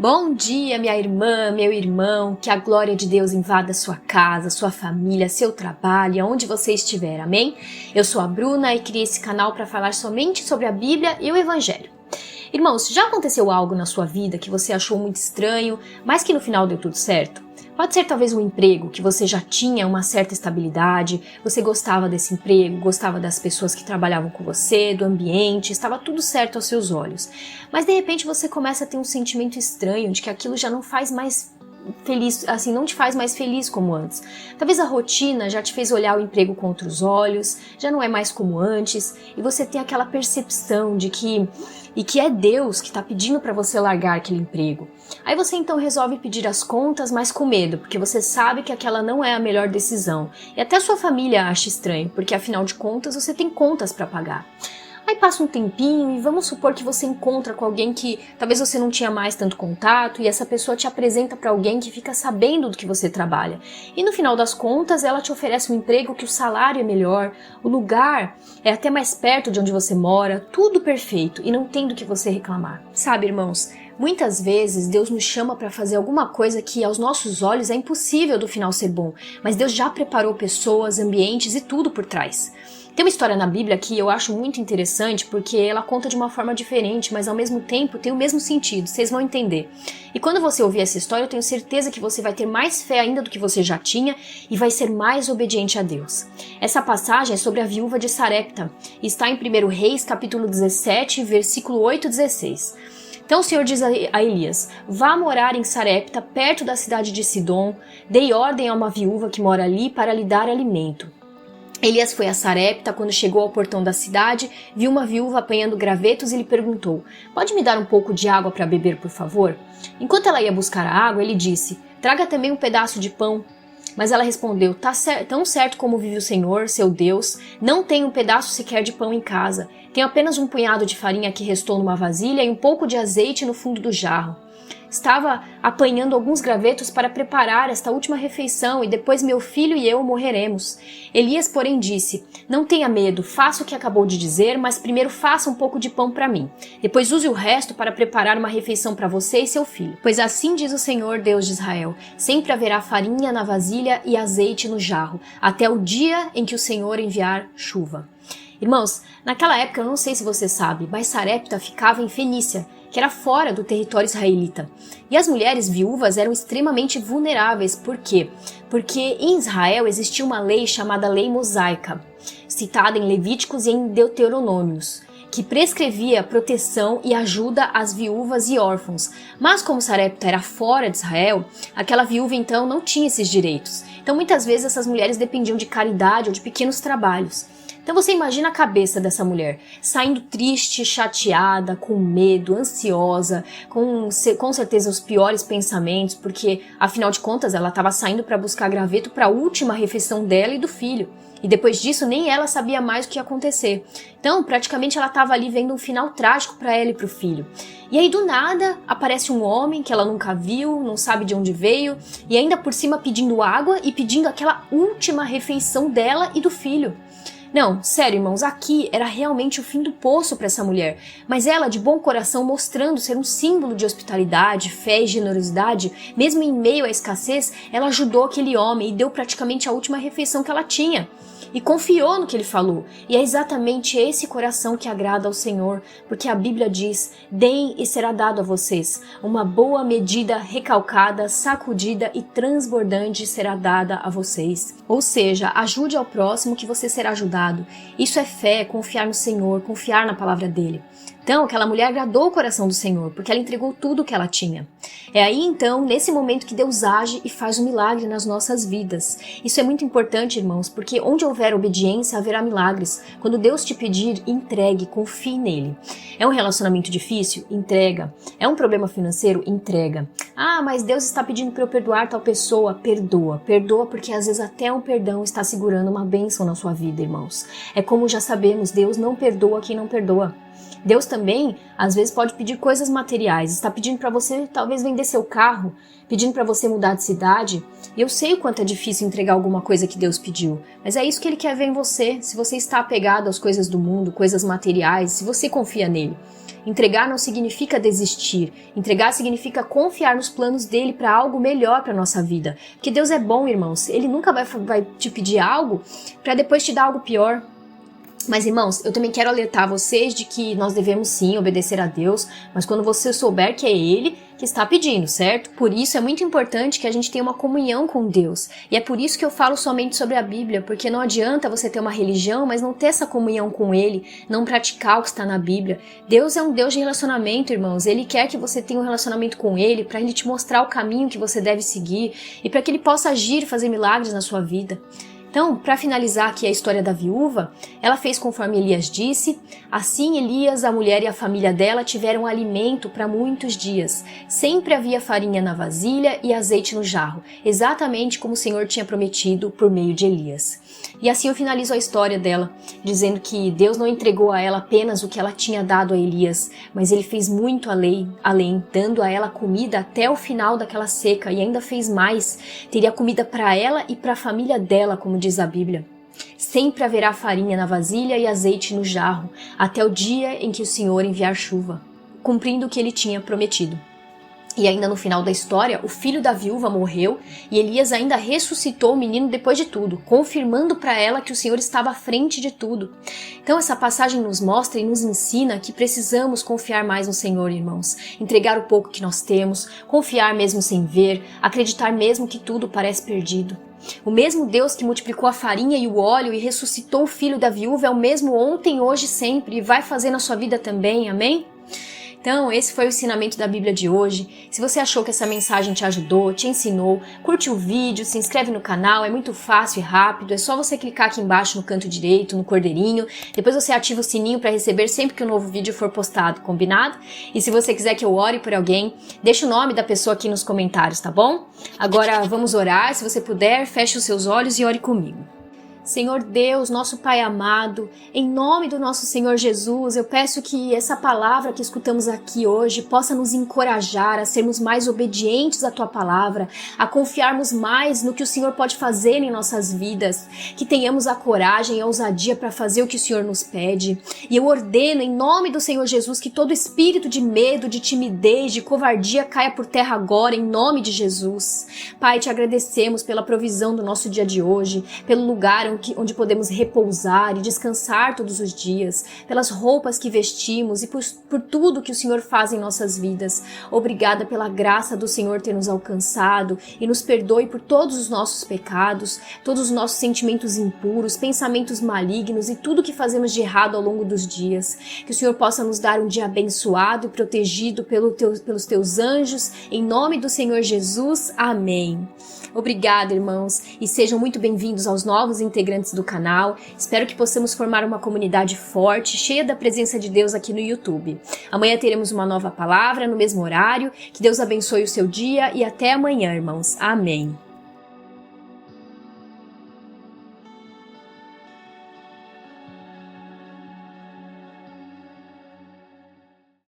Bom dia, minha irmã, meu irmão, que a glória de Deus invada sua casa, sua família, seu trabalho, aonde você estiver, amém? Eu sou a Bruna e criei esse canal para falar somente sobre a Bíblia e o Evangelho. Irmãos, já aconteceu algo na sua vida que você achou muito estranho, mas que no final deu tudo certo? Pode ser talvez um emprego que você já tinha uma certa estabilidade, você gostava desse emprego, gostava das pessoas que trabalhavam com você, do ambiente, estava tudo certo aos seus olhos. Mas de repente você começa a ter um sentimento estranho de que aquilo já não faz mais feliz, assim, não te faz mais feliz como antes. Talvez a rotina já te fez olhar o emprego com outros olhos, já não é mais como antes, e você tem aquela percepção de que é Deus que está pedindo para você largar aquele emprego. Aí você então resolve pedir as contas, mas com medo, porque você sabe que aquela não é a melhor decisão. E até sua família acha estranho, porque afinal de contas você tem contas para pagar. Aí passa um tempinho e vamos supor que você encontra com alguém que talvez você não tinha mais tanto contato e essa pessoa te apresenta para alguém que fica sabendo do que você trabalha. E no final das contas ela te oferece um emprego que o salário é melhor, o lugar é até mais perto de onde você mora, tudo perfeito e não tem do que você reclamar. Sabe, irmãos, muitas vezes Deus nos chama para fazer alguma coisa que aos nossos olhos é impossível do final ser bom, mas Deus já preparou pessoas, ambientes e tudo por trás. Tem uma história na Bíblia que eu acho muito interessante porque ela conta de uma forma diferente, mas ao mesmo tempo tem o mesmo sentido, vocês vão entender. E quando você ouvir essa história, eu tenho certeza que você vai ter mais fé ainda do que você já tinha e vai ser mais obediente a Deus. Essa passagem é sobre a viúva de Sarepta e está em 1 Reis, capítulo 17, versículo 8 e 16. Então o Senhor diz a Elias, vá morar em Sarepta, perto da cidade de Sidom, dei ordem a uma viúva que mora ali para lhe dar alimento. Elias foi a Sarepta, quando chegou ao portão da cidade, viu uma viúva apanhando gravetos e lhe perguntou, pode me dar um pouco de água para beber, por favor? Enquanto ela ia buscar a água, ele disse, traga também um pedaço de pão. Mas ela respondeu, tão certo como vive o Senhor, seu Deus, não tenho um pedaço sequer de pão em casa. Tenho apenas um punhado de farinha que restou numa vasilha e um pouco de azeite no fundo do jarro. Estava apanhando alguns gravetos para preparar esta última refeição e depois meu filho e eu morreremos. Elias, porém, disse, não tenha medo, faça o que acabou de dizer, mas primeiro faça um pouco de pão para mim. Depois use o resto para preparar uma refeição para você e seu filho. Pois assim diz o Senhor, Deus de Israel, sempre haverá farinha na vasilha e azeite no jarro, até o dia em que o Senhor enviar chuva. Irmãos, naquela época, eu não sei se você sabe, mas Sarepta ficava em Fenícia, que era fora do território israelita. E as mulheres viúvas eram extremamente vulneráveis. Por quê? Porque em Israel existia uma lei chamada Lei Mosaica, citada em Levíticos e em Deuteronômios, que prescrevia proteção e ajuda às viúvas e órfãos. Mas como Sarepta era fora de Israel, aquela viúva então não tinha esses direitos. Então muitas vezes essas mulheres dependiam de caridade ou de pequenos trabalhos. Então você imagina a cabeça dessa mulher, saindo triste, chateada, com medo, ansiosa, com certeza os piores pensamentos, porque afinal de contas ela estava saindo para buscar graveto para a última refeição dela e do filho. E depois disso nem ela sabia mais o que ia acontecer. Então praticamente ela estava ali vendo um final trágico para ela e para o filho. E aí do nada aparece um homem que ela nunca viu, não sabe de onde veio, e ainda por cima pedindo água e pedindo aquela última refeição dela e do filho. Não, sério, irmãos, aqui era realmente o fim do poço para essa mulher, mas ela, de bom coração, mostrando ser um símbolo de hospitalidade, fé e generosidade, mesmo em meio à escassez, ela ajudou aquele homem e deu praticamente a última refeição que ela tinha. E confiou no que ele falou. E é exatamente esse coração que agrada ao Senhor, porque a Bíblia diz, deem e será dado a vocês. Uma boa medida, recalcada, sacudida e transbordante será dada a vocês. Ou seja, ajude ao próximo que você será ajudado. Isso é fé, confiar no Senhor, confiar na palavra dele. Então, aquela mulher agradou o coração do Senhor, porque ela entregou tudo o que ela tinha. É aí, então, nesse momento que Deus age e faz um milagre nas nossas vidas. Isso é muito importante, irmãos, porque onde houver obediência, haverá milagres. Quando Deus te pedir, entregue, confie nele. É um relacionamento difícil? Entrega. É um problema financeiro? Entrega. Ah, mas Deus está pedindo para eu perdoar tal pessoa? Perdoa. Perdoa porque às vezes até um perdão está segurando uma bênção na sua vida, irmãos. É como já sabemos, Deus não perdoa quem não perdoa. Deus também, às vezes, pode pedir coisas materiais. Está pedindo para você, talvez, vender seu carro, pedindo para você mudar de cidade. E eu sei o quanto é difícil entregar alguma coisa que Deus pediu. Mas é isso que Ele quer ver em você. Se você está apegado às coisas do mundo, coisas materiais, se você confia nele. Entregar não significa desistir. Entregar significa confiar nos planos dele para algo melhor para nossa vida. Porque Deus é bom, irmãos. Ele nunca vai te pedir algo para depois te dar algo pior. Mas, irmãos, eu também quero alertar vocês de que nós devemos sim obedecer a Deus, mas quando você souber que é Ele que está pedindo, certo? Por isso é muito importante que a gente tenha uma comunhão com Deus. E é por isso que eu falo somente sobre a Bíblia, porque não adianta você ter uma religião, mas não ter essa comunhão com Ele, não praticar o que está na Bíblia. Deus é um Deus de relacionamento, irmãos. Ele quer que você tenha um relacionamento com Ele para Ele te mostrar o caminho que você deve seguir e para que Ele possa agir e fazer milagres na sua vida. Então, para finalizar aqui a história da viúva, ela fez conforme Elias disse. Assim, Elias, a mulher e a família dela tiveram alimento para muitos dias. Sempre havia farinha na vasilha e azeite no jarro, exatamente como o Senhor tinha prometido por meio de Elias. E assim eu finalizo a história dela, dizendo que Deus não entregou a ela apenas o que ela tinha dado a Elias, mas Ele fez muito além, dando a ela comida até o final daquela seca, e ainda fez mais. Teria comida para ela e para a família dela, como diz a Bíblia. Sempre haverá farinha na vasilha e azeite no jarro, até o dia em que o Senhor enviar chuva, cumprindo o que Ele tinha prometido. E ainda no final da história, o filho da viúva morreu e Elias ainda ressuscitou o menino depois de tudo, confirmando para ela que o Senhor estava à frente de tudo. Então essa passagem nos mostra e nos ensina que precisamos confiar mais no Senhor, irmãos. Entregar o pouco que nós temos, confiar mesmo sem ver, acreditar mesmo que tudo parece perdido. O mesmo Deus que multiplicou a farinha e o óleo e ressuscitou o filho da viúva é o mesmo ontem, hoje e sempre, e vai fazer na sua vida também, amém? Então, esse foi o ensinamento da Bíblia de hoje. Se você achou que essa mensagem te ajudou, te ensinou, curte o vídeo, se inscreve no canal, é muito fácil e rápido. É só você clicar aqui embaixo no canto direito, no cordeirinho. Depois você ativa o sininho para receber sempre que um novo vídeo for postado, combinado? E se você quiser que eu ore por alguém, deixa o nome da pessoa aqui nos comentários, tá bom? Agora vamos orar. Se você puder, feche os seus olhos e ore comigo. Senhor Deus, nosso Pai amado, em nome do nosso Senhor Jesus, eu peço que essa palavra que escutamos aqui hoje possa nos encorajar a sermos mais obedientes à Tua palavra, a confiarmos mais no que o Senhor pode fazer em nossas vidas, que tenhamos a coragem e a ousadia para fazer o que o Senhor nos pede. E eu ordeno, em nome do Senhor Jesus, que todo espírito de medo, de timidez, de covardia caia por terra agora, em nome de Jesus. Pai, te agradecemos pela provisão do nosso dia de hoje, pelo lugar onde podemos repousar e descansar todos os dias, pelas roupas que vestimos e por tudo que o Senhor faz em nossas vidas. Obrigada pela graça do Senhor ter nos alcançado e nos perdoe por todos os nossos pecados, todos os nossos sentimentos impuros, pensamentos malignos e tudo que fazemos de errado ao longo dos dias. Que o Senhor possa nos dar um dia abençoado e protegido pelos teus anjos, em nome do Senhor Jesus. Amém. Obrigada, irmãos, e sejam muito bem-vindos aos novos integrantes do canal. Espero que possamos formar uma comunidade forte, cheia da presença de Deus aqui no YouTube. Amanhã teremos uma nova palavra no mesmo horário. Que Deus abençoe o seu dia e até amanhã, irmãos. Amém.